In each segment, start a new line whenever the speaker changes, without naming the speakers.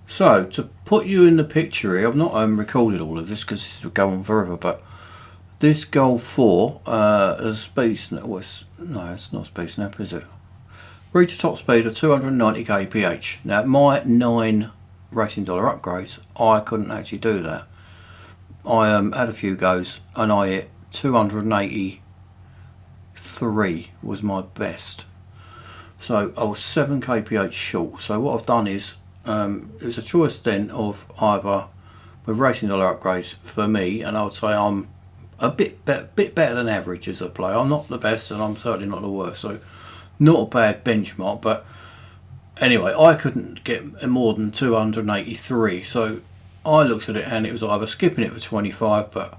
So to put you in the picture here, I've not recorded all of this because this will go on forever, but this Golf 4 has speed snap. No, it's not speed snap, is it? Reached a top speed of 290 kph. Now my 9 racing dollar upgrades, I couldn't actually do that. I had a few goes and I hit 283 was my best. So I was 7 kph short. So what I've done is it was a choice then of either with racing dollar upgrades for me, and I would say I'm a bit better than average as a player. I'm not the best and I'm certainly not the worst, so not a bad benchmark. But anyway, I couldn't get more than 283, so I looked at it and it was either skipping it for 25, but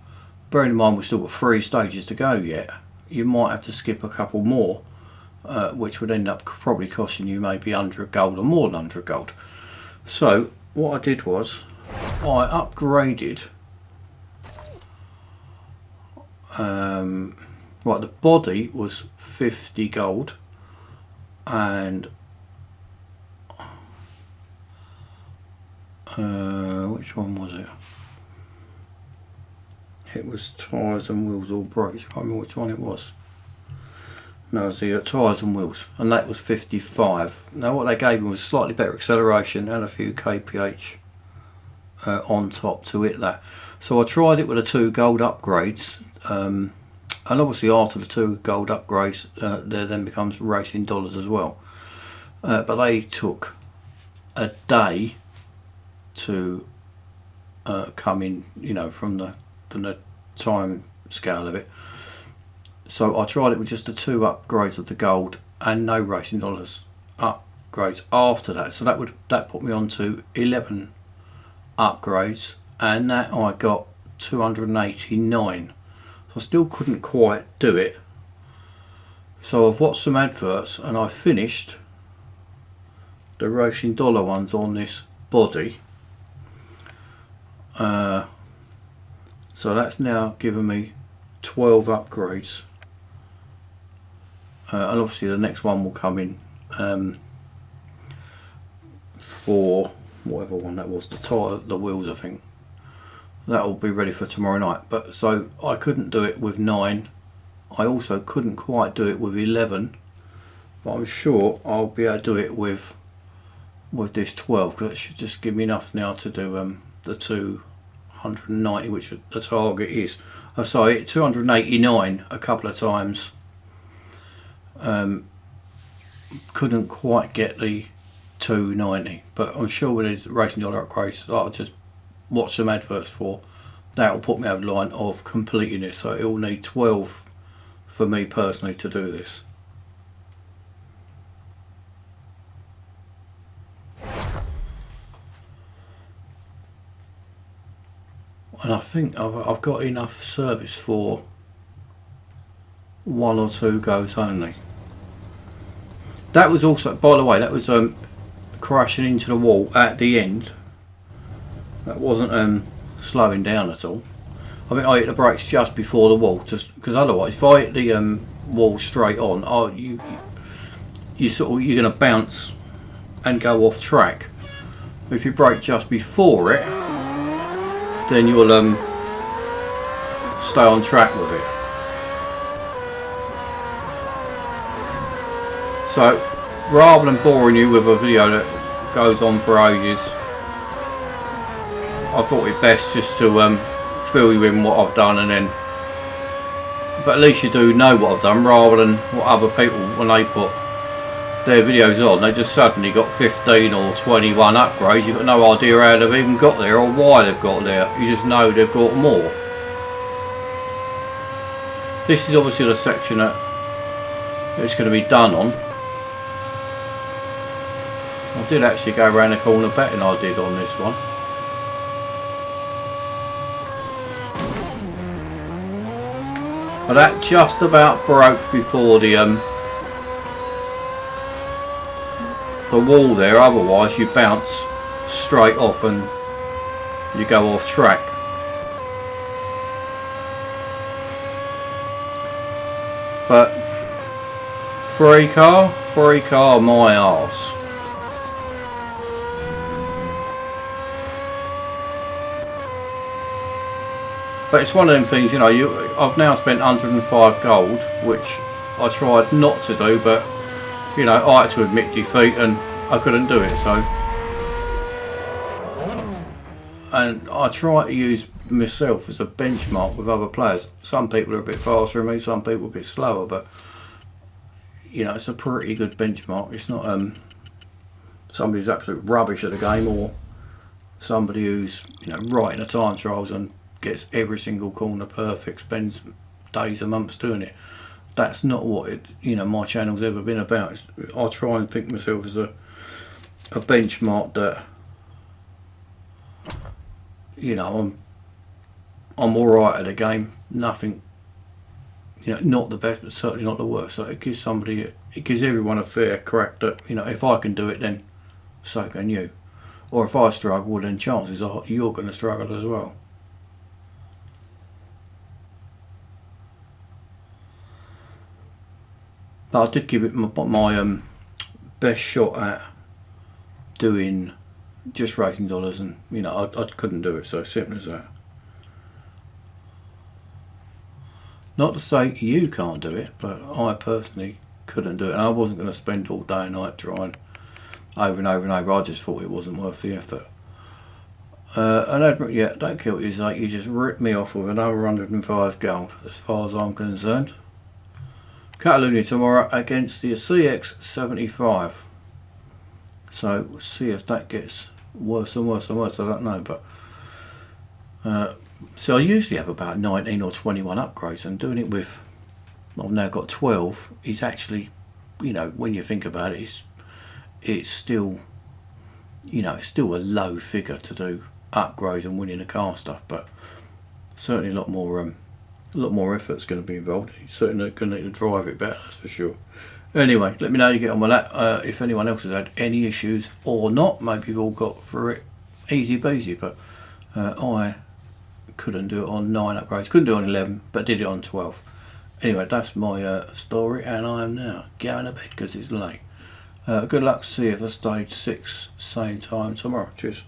bearing in mind we've still got 3 stages to go yet, you might have to skip a couple more, which would end up probably costing you maybe 100 gold or more than 100 gold. So what I did was I upgraded right, the body was 50 gold, and which one was it? It was tyres and wheels or brakes. I can't remember which one it was. No, it was the tyres and wheels, and that was 55. Now what they gave me was slightly better acceleration and a few kph on top to hit that. So I tried it with the 2 gold upgrades, and obviously after the 2 gold upgrades there then becomes racing dollars as well, but they took a day to come in, you know, from the time scale of it. So I tried it with just the 2 upgrades of the gold and no racing dollars upgrades after that. So that put me on to 11 upgrades, and that I got 289. So I still couldn't quite do it. So I've watched some adverts and I finished the racing dollar ones on this body. So that's now given me 12 upgrades. And obviously the next one will come in for whatever one that was, the tyre, the wheels, I think. That will be ready for tomorrow night. But so I couldn't do it with 9. I also couldn't quite do it with 11. But I'm sure I'll be able to do it with this 12, because it should just give me enough now to do the 290, which the target is. So I hit 289 a couple of times. Couldn't quite get the 290, but I'm sure with these racing dollar upgrades I'll just watch some adverts for, that will put me over the line of completing this. So it will need 12 for me personally to do this. And I think I've got enough service for 1 or 2 goes only. That was also, by the way, that was crashing into the wall at the end. That wasn't slowing down at all. I think I hit the brakes just before the wall, just because otherwise, if I hit the wall straight on, you're going to bounce and go off track. If you brake just before it, then you'll stay on track with it. So rather than boring you with a video that goes on for ages, I thought it best just to fill you in what I've done, and then, but at least you do know what I've done, rather than what other people, when they put their videos on, they just suddenly got 15 or 21 upgrades. You've got no idea how they've even got there or why they've got there. You just know they've got more. This is obviously the section that it's going to be done on. I did actually go around the corner better than I did on this one. But that just about broke before the wall there, otherwise you bounce straight off and you go off track. But free car, my arse. But it's one of them things, you know. I've now spent 105 gold, which I tried not to do, but you know, I had to admit defeat, and I couldn't do it. So, and I try to use myself as a benchmark with other players. Some people are a bit faster than me, some people a bit slower, but you know, it's a pretty good benchmark. It's not somebody who's absolute rubbish at the game, or somebody who's, you know, right in the time trials and gets every single corner perfect, spends days and months doing it. That's not what it, you know, my channel's ever been about. I try and think of myself as a benchmark that, you know, I'm all right at the game. Nothing, you know, not the best, but certainly not the worst. So it gives everyone a fair crack that, you know, if I can do it, then so can you. Or if I struggle, then chances are you're going to struggle as well. But I did give it my best shot at doing just racing dollars, and you know, I couldn't do it. So simple as that. Not to say you can't do it, but I personally couldn't do it, and I wasn't going to spend all day and night trying over and over and over. I just thought it wasn't worth the effort. And yeah, don't kill you, like you just ripped me off with another 105 gold, as far as I'm concerned. Catalonia tomorrow against the CX-75. So we'll see if that gets worse and worse and worse. I don't know, but so I usually have about 19 or 21 upgrades, and doing it with, I've now got 12. Is actually, you know, when you think about it, it's still, you know, it's still a low figure to do upgrades and winning the car stuff, but certainly a lot more effort's going to be involved. You're certainly going to need to drive it better, that's for sure. Anyway, let me know how you get on with that. If anyone else has had any issues or not, maybe you've all got through it easy peasy, but I couldn't do it on 9 upgrades, couldn't do it on 11, but did it on 12. Anyway, that's my story, and I am now going to bed because it's late. Good luck, see you for stage 6, same time tomorrow. Cheers.